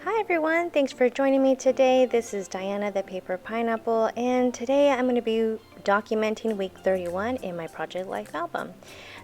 Hi everyone, thanks for joining me today. This is Diana the Paper Pineapple, and today I'm going to be documenting week 31 in my Project Life album.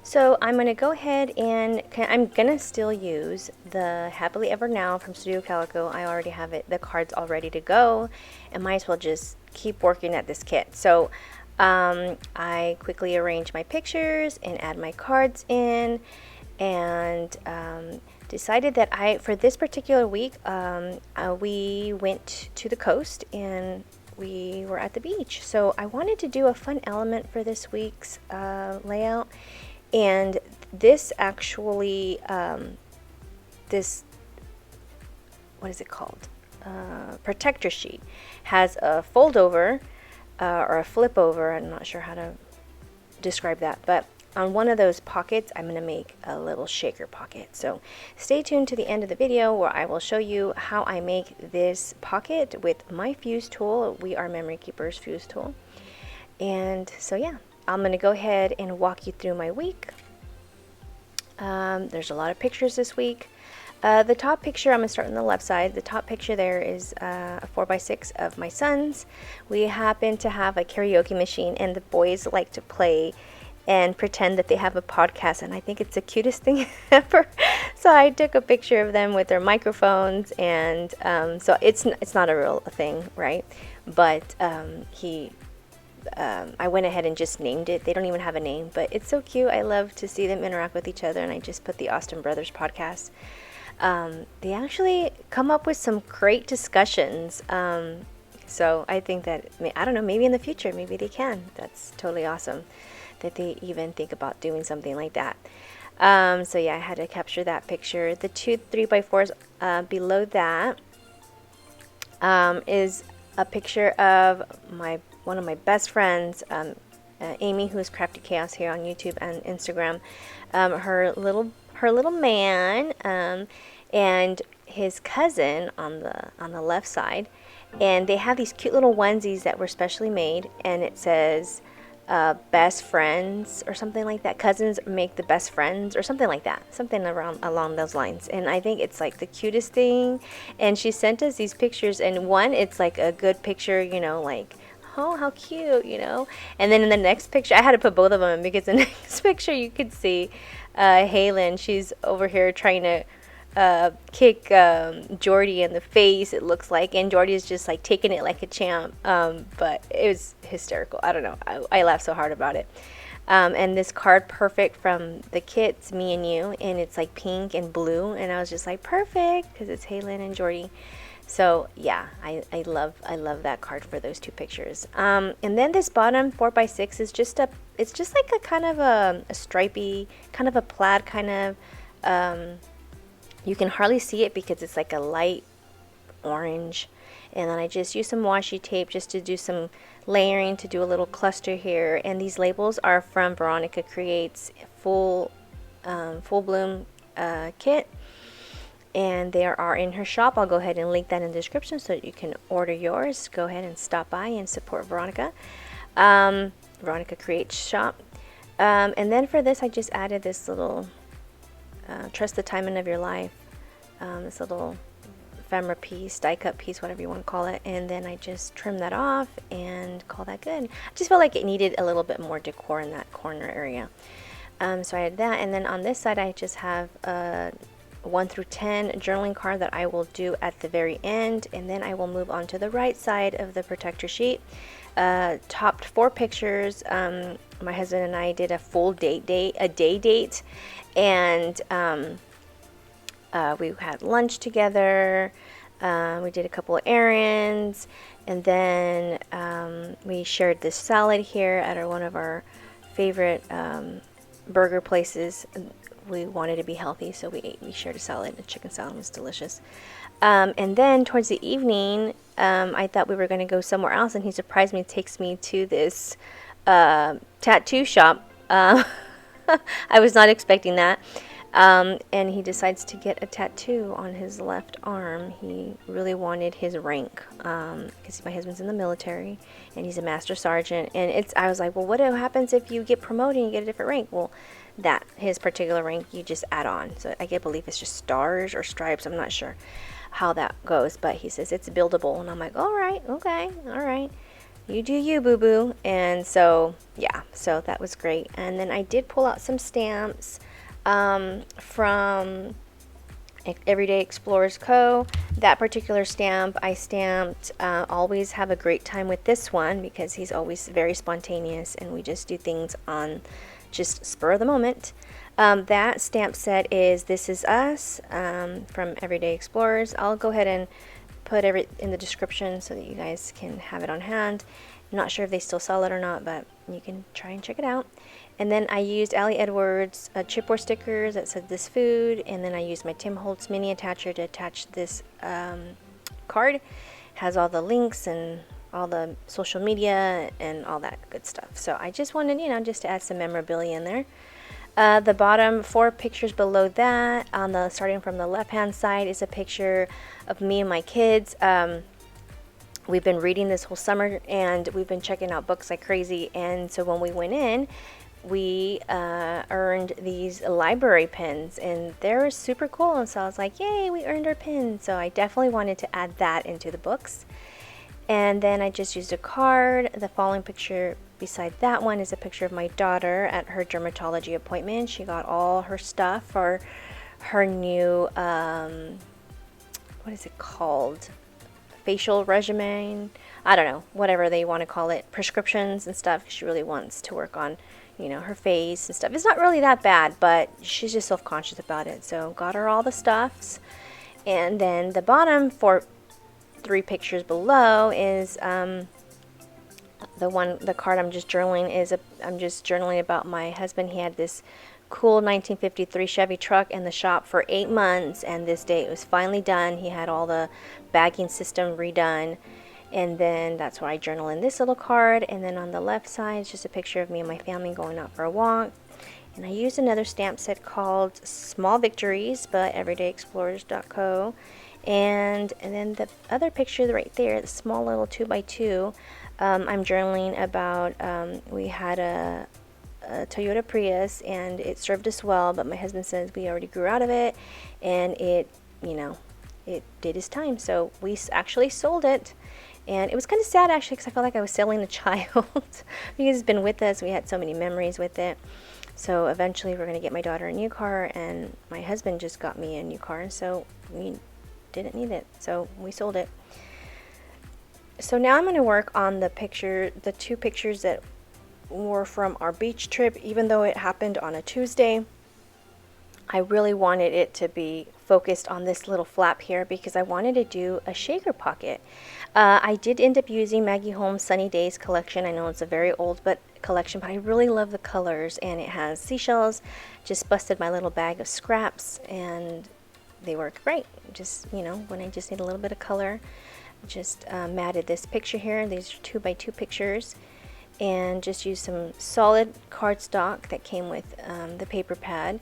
So I'm going to go ahead and I'm going to still use the Happily Ever Now from Studio Calico. I already have the cards all ready to go, and might as well just keep working at this kit. So I quickly arrange my pictures and add my cards in, and decided that for this particular week, we went to the coast and we were at the beach. So I wanted to do a fun element for this week's layout. And this actually, this, what is it called? Protector sheet has a fold over or a flip over. I'm not sure how to describe that, but on one of those pockets, I'm going to make a little shaker pocket. So stay tuned to the end of the video where I will show you how I make this pocket with my fuse tool. We are Memory Keeper's fuse tool. And so yeah, I'm going to go ahead and walk you through my week. There's a lot of pictures this week. The top picture, I'm going to start on the left side. The top picture there is a 4x6 of my sons. We happen to have a karaoke machine, and the boys like to play and pretend that they have a podcast, and I think it's the cutest thing ever. So I took a picture of them with their microphones, and so it's not a real thing, right? But I went ahead and just named it. They don't even have a name, but it's so cute. I love to see them interact with each other, and I just put the Austin Brothers podcast. They actually come up with some great discussions. So I think that, I don't know, maybe in the future, maybe they can. That's totally awesome that they even think about doing something like that. So yeah, I had to capture that picture. The two 3x4s below that is a picture of one of my best friends, Amy, who is Crafty Chaos here on YouTube and Instagram. Her little man and his cousin on the left side, and they have these cute little onesies that were specially made, and it says best friends or something like that. Cousins make the best friends or something like that, something along those lines. And I think it's like the cutest thing. And she sent us these pictures, and one, it's like a good picture, you know, like, oh, how cute, you know. And then in the next picture, I had to put both of them in, because the next picture you could see Halen. She's over here trying to kick Jordy in the face, it looks like, and Jordy is just like taking it like a champ. But it was hysterical. I don't know, I laughed so hard about it. And this card, perfect, from the kits, Me and You, and it's like pink and blue, and I was just like, perfect, because it's Halen and Jordy. So yeah, I love that card for those two pictures. And then this bottom 4x6 is just it's just like a kind of a stripy, kind of a plaid kind of, you can hardly see it because it's like a light orange. And then I just use some washi tape just to do some layering, to do a little cluster here. And these labels are from Veronica Creates Full Bloom kit, and they are in her shop. I'll go ahead and link that in the description so that you can order yours. Go ahead and stop by and support Veronica. Veronica Creates shop. And then for this, I just added this little Trust the Timing of Your Life, this little ephemera piece, die cut piece, whatever you want to call it. And then I just trim that off and call that good. I just felt like it needed a little bit more decor in that corner area. So I had that, and then on this side I just have 1 through 10 journaling card that I will do at the very end, and then I will move on to the right side of the protector sheet. Topped 4 pictures. My husband and I did a full day date, and we had lunch together. We did a couple of errands, and then we shared this salad here at one of our favorite burger places. We wanted to be healthy, so we shared a salad. The chicken salad was delicious. And then towards the evening, I thought we were going to go somewhere else, and he surprised me, takes me to this tattoo shop. I was not expecting that. And he decides to get a tattoo on his left arm. He really wanted his rank, because my husband's in the military and he's a master sergeant. And I was like, well, what happens if you get promoted and you get a different rank? Well, his particular rank you just add on. So I believe it's just stars or stripes, I'm not sure. how that goes, but he says it's buildable, and I'm like, all right, okay, all right, you do you, boo boo. And so yeah, so that was great. And then I did pull out some stamps from Everyday Explorers Co. That particular stamp I stamped always have a great time with this one, because he's always very spontaneous and we just do things on just spur of the moment. That stamp set is This Is Us from Everyday Explorers. I'll go ahead and put it in the description so that you guys can have it on hand. I'm not sure if they still sell it or not, but you can try and check it out. And then I used Ali Edwards chipboard stickers that said This Food, and then I used my Tim Holtz Mini attacher to attach this card. Has all the links and all the social media and all that good stuff. So I just wanted, just to add some memorabilia in there. The bottom 4 pictures below that, starting from the left hand side, is a picture of me and my kids. We've been reading this whole summer and we've been checking out books like crazy, and so when we went in, we earned these library pins, and they're super cool, and so I was like, yay, we earned our pins. So I definitely wanted to add that into the books. And then I just used a card. The following picture beside that one is a picture of my daughter at her dermatology appointment. She got all her stuff for her new what is it called, facial regimen, I don't know, whatever they want to call it, prescriptions and stuff. She really wants to work on her face and stuff. It's not really that bad, but she's just self-conscious about it. So got her all the stuffs. And then the bottom 3 pictures below is the card I'm just journaling I'm just journaling about my husband. He had this cool 1953 Chevy truck in the shop for 8 months, and this day it was finally done. He had all the bagging system redone. And then that's where I journal in this little card. And then on the left side is just a picture of me and my family going out for a walk. And I used another stamp set called Small Victories by everydayexplorers.co. And then the other picture right there, the small little 2x2, I'm journaling about, we had a Toyota Prius and it served us well, but my husband says we already grew out of it, and it did its time. So we actually sold it. And it was kind of sad, actually, because I felt like I was selling a child because it's been with us. We had so many memories with it. So eventually we're going to get my daughter a new car, and my husband just got me a new car, so we didn't need it. So we sold it. So now I'm going to work on the 2 pictures that were from our beach trip. Even though it happened on a Tuesday, I really wanted it to be focused on this little flap here because I wanted to do a shaker pocket. I did end up using Maggie Holmes Sunny Days collection. I know it's a very old collection, but I really love the colors, and it has seashells. Just busted my little bag of scraps, and they work great. Just, when I just need a little bit of color, just matted this picture here. These are 2x2 pictures, and just used some solid cardstock that came with the paper pad.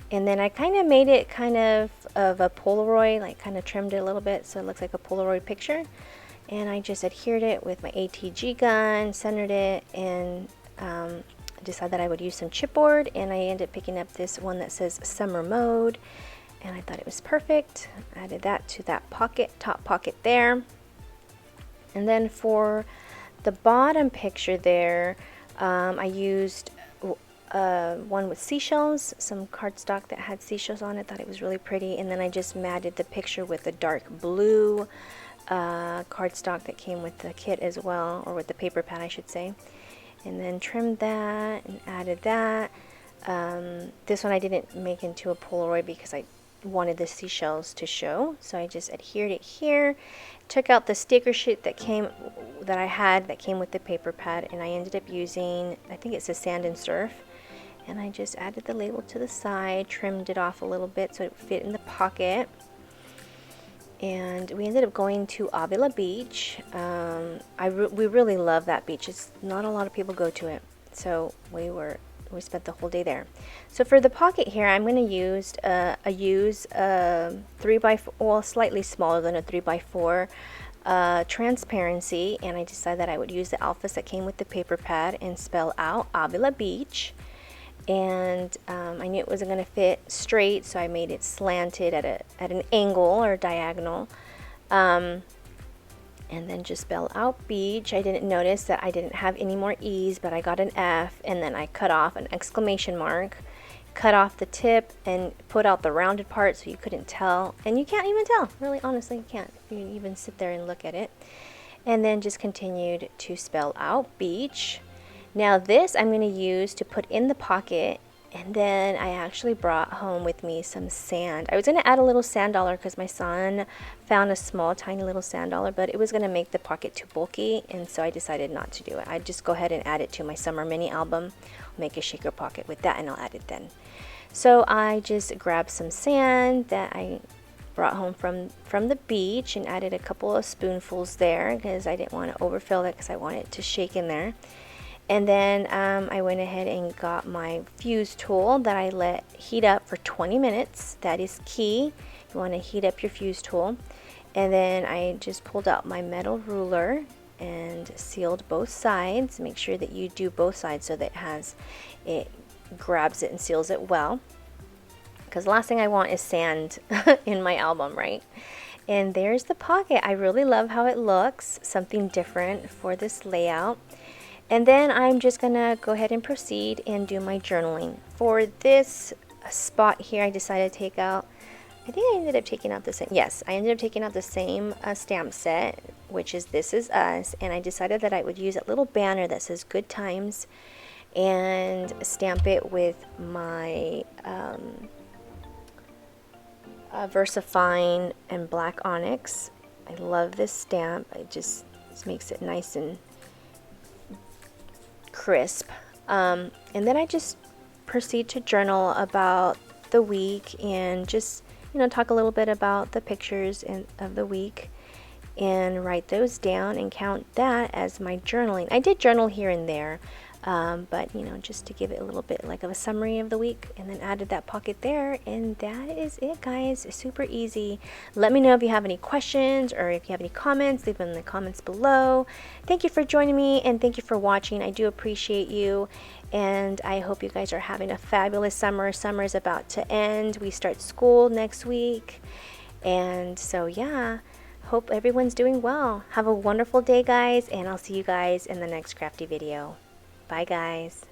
And then I kind of made it kind of a Polaroid, like kind of trimmed it a little bit so it looks like a Polaroid picture. And I just adhered it with my ATG gun, centered it, and decided that I would use some chipboard. And I ended up picking up this one that says Summer Mode, and I thought it was perfect. I added that to that pocket, top pocket there. And then for the bottom picture there, I used one with seashells, some cardstock that had seashells on it. Thought it was really pretty. And then I just matted the picture with the dark blue cardstock that came with the kit as well, or with the paper pad I should say. And then trimmed that and added that. This one I didn't make into a Polaroid because I wanted the seashells to show, so I just adhered it here. Took out the sticker sheet that came with the paper pad, and I ended up using, I think it's a Sand and Surf, and I just added the label to the side, trimmed it off a little bit so it would fit in the pocket. And we ended up going to Avila Beach. We really love that beach. It's not a lot of people go to it, so we spent the whole day there. So for the pocket here, I'm going to use a 3x4, well, slightly smaller than a 3x4 transparency, and I decided that I would use the alphas that came with the paper pad and spell out Avila Beach. and I knew it wasn't going to fit straight, so I made it slanted at an angle or diagonal. And then just spell out beach. I didn't notice that I didn't have any more E's, but I got an F, and then I cut off an exclamation mark, cut off the tip, and put out the rounded part so you couldn't tell. And you can't even tell, really, honestly, you can't. You can even sit there and look at it. And then just continued to spell out beach. Now this I'm going to use to put in the pocket, and then I actually brought home with me some sand. I was going to add a little sand dollar because my son found a small tiny little sand dollar, but it was going to make the pocket too bulky, and so I decided not to do it. I'd just go ahead and add it to my summer mini album, make a shaker pocket with that, and I'll add it then. So I just grabbed some sand that I brought home from the beach and added a couple of spoonfuls there because I didn't want to overfill it because I want it to shake in there. And then I went ahead and got my fuse tool that I let heat up for 20 minutes. That is key. You want to heat up your fuse tool. And then I just pulled out my metal ruler and sealed both sides. Make sure that you do both sides so that it grabs it and seals it well. Because the last thing I want is sand in my album, right? And there's the pocket. I really love how it looks. Something different for this layout. And then I'm just gonna go ahead and proceed and do my journaling. For this spot here, I decided to take out, I think I ended up taking out the same, yes, I ended up taking out the same stamp set, which is This Is Us, and I decided that I would use a little banner that says Good Times and stamp it with my VersaFine and black onyx. I love this stamp. It just makes it nice and crisp. And then I just proceed to journal about the week and just, you know, talk a little bit about the pictures of the week and write those down and count that as my journaling. I did journal here and there, but you know, just to give it a little bit like of a summary of the week, and then added that pocket there, and that is it, guys. It's super easy. Let me know if you have any questions or if you have any comments. Leave them in the comments below. Thank you for joining me, and thank you for watching. I do appreciate you, and I hope you guys are having a fabulous summer. Summer is about to end. We start school next week, and so yeah, hope everyone's doing well. Have a wonderful day, guys, and I'll see you guys in the next crafty video. Bye, guys.